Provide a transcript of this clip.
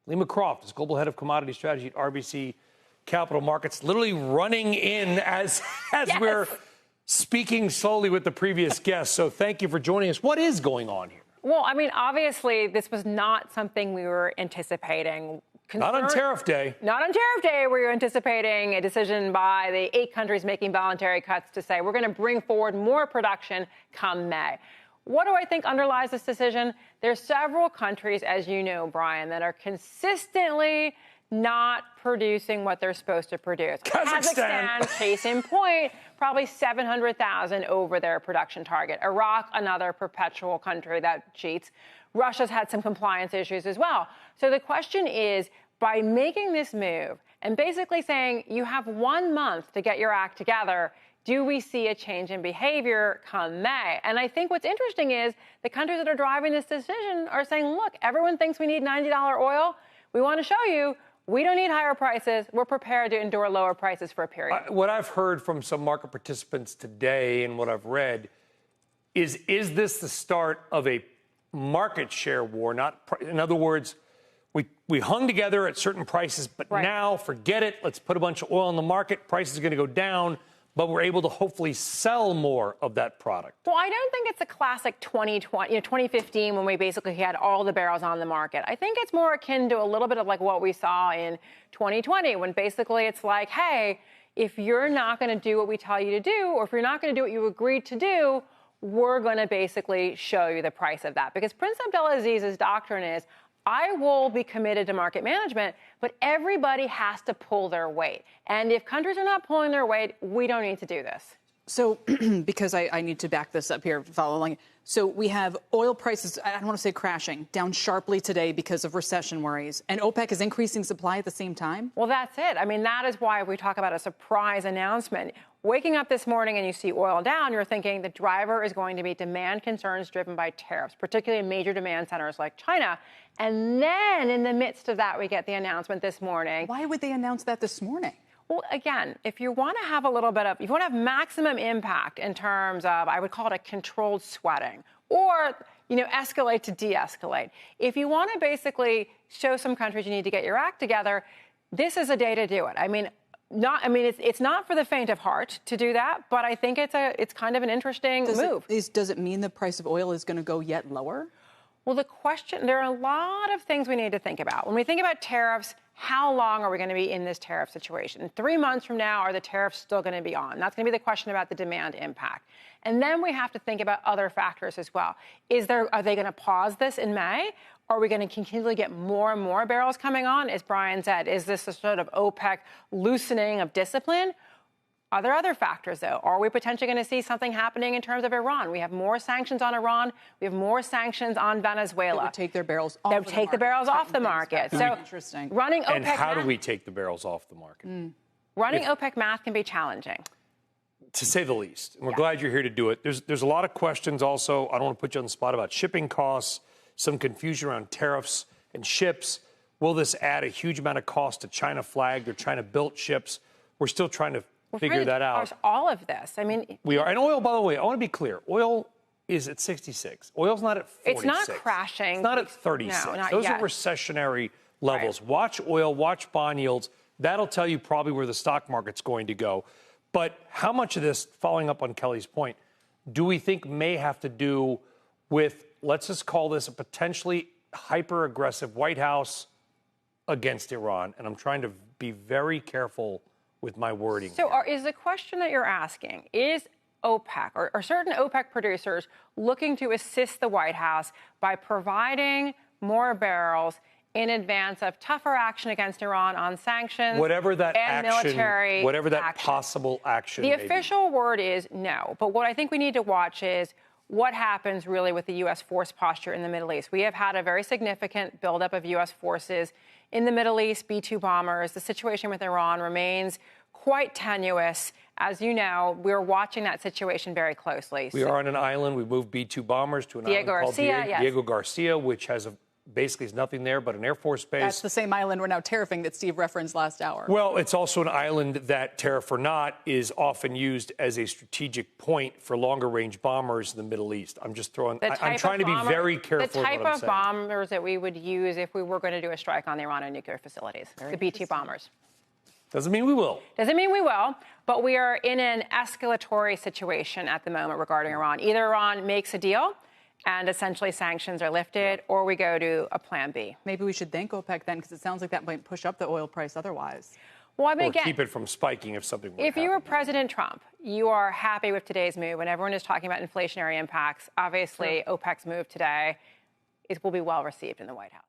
Helima Croft is global head of commodity strategy at RBC Capital Markets, literally running in as yes. We're speaking slowly with the previous guest. So thank you for joining us. What is going on here? Well, I mean, obviously, this was not something we were anticipating. Not on Tariff Day. Not on Tariff Day, where you're anticipating a decision by the 8 countries making voluntary cuts to say we're going to bring forward more production come May. What do I think underlies this decision? There's several countries, as you know, Brian, that are consistently not producing what they're supposed to produce. Kazakhstan, case in point, probably 700,000 over their production target. Iraq, another perpetual country that cheats. Russia's had some compliance issues as well. So the question is, by making this move and basically saying you have 1 month to get your act together, do we see a change in behavior come May? And I think what's interesting is the countries that are driving this decision are saying, look, everyone thinks we need $90 oil. We want to show you we don't need higher prices. We're prepared to endure lower prices for a period. What I've heard from some market participants today and what I've read is this the start of a market share war? In other words, we hung together at certain prices, but now forget it. Let's put a bunch of oil on the market. Prices are going to go down, but we're able to hopefully sell more of that product. Well, I don't think it's a classic 2015 when we basically had all the barrels on the market. I think it's more akin to a little bit of like what we saw in 2020 when basically it's like, hey, if you're not going to do what we tell you to do, or if you're not going to do what you agreed to do, we're going to basically show you the price of that. Because Prince Abdelaziz's doctrine is, I will be committed to market management, but everybody has to pull their weight. And if countries are not pulling their weight, we don't need to do this. So, because I need to back this up here, following. So we have oil prices, I don't want to say crashing, down sharply today because of recession worries. And OPEC is increasing supply at the same time? Well, that's it. I mean, that is why we talk about a surprise announcement. Waking up this morning and you see oil down, you're thinking the driver is going to be demand concerns driven by tariffs, particularly in major demand centers like China. And then in the midst of that, we get the announcement this morning. Why would they announce that this morning? Well, again, if you want to have a little bit of, if you want to have maximum impact in terms of, I would call it a controlled sweating, or, escalate to de-escalate. If you want to basically show some countries you need to get your act together, this is a day to do it. It's not for the faint of heart to do that, but I think it's kind of an interesting move. Does it mean the price of oil is going to go yet lower? Well, there are a lot of things we need to think about. When we think about tariffs, how long are we going to be in this tariff situation? 3 months from now, are the tariffs still going to be on? That's going to be the question about the demand impact. And then we have to think about other factors as well. Are they going to pause this in May? Are we going to continually get more and more barrels coming on? As Brian said, is this a sort of OPEC loosening of discipline? Are there other factors, though? Are we potentially going to see something happening in terms of Iran? We have more sanctions on Iran. We have more sanctions on Venezuela. They would take their barrels off the market. They would take the barrels off the market. So interesting. Running OPEC and how do we take the barrels off the market? Running OPEC math can be challenging, to say the least. And we're glad you're here to do it. There's a lot of questions also. I don't want to put you on the spot about shipping costs, some confusion around tariffs and ships. Will this add a huge amount of cost to China-flagged or China-built ships? We're still trying to figure that out. All of this. I mean, we are. And oil, by the way, I want to be clear. Oil is at 66. Oil's not at 46. It's not crashing. It's not at 36. No, not Those yet. are recessionary levels. Right. Watch oil, watch bond yields. That'll tell you probably where the stock market's going to go. But how much of this, following up on Kelly's point, do we think may have to do with, let's just call this a potentially hyper-aggressive White House against Iran? And I'm trying to be very careful with my wording. So is the question that you're asking, is OPEC or certain OPEC producers looking to assist the White House by providing more barrels in advance of tougher action against Iran on sanctions military whatever that action. Possible action The may be? official word is no. But what I think we need to watch is what happens really with the U.S. force posture in the Middle East. We have had a very significant buildup of U.S. forces in the Middle East, B-2 bombers. The situation with Iran remains quite tenuous. As you know, we're watching that situation very closely. We are on an island. We moved B-2 bombers to an island called Diego Garcia, which has basically is nothing there but an Air Force base. That's the same island we're now tariffing that Steve referenced last hour. Well, it's also an island that, tariff or not, is often used as a strategic point for longer-range bombers in the Middle East. I'm just throwing. I'm trying to be very careful. The type of bombers that we would use if we were going to do a strike on the Iranian nuclear facilities, the B-2 bombers. Doesn't mean we will. Doesn't mean we will, but we are in an escalatory situation at the moment regarding Iran. Either Iran makes a deal and essentially sanctions are lifted, or we go to a plan B. Maybe we should thank OPEC then, because it sounds like that might push up the oil price otherwise. Well, I mean, again, keep it from spiking if something were to happen. If you were President Trump, you are happy with today's move, and everyone is talking about inflationary impacts. Obviously, OPEC's move today will be well received in the White House.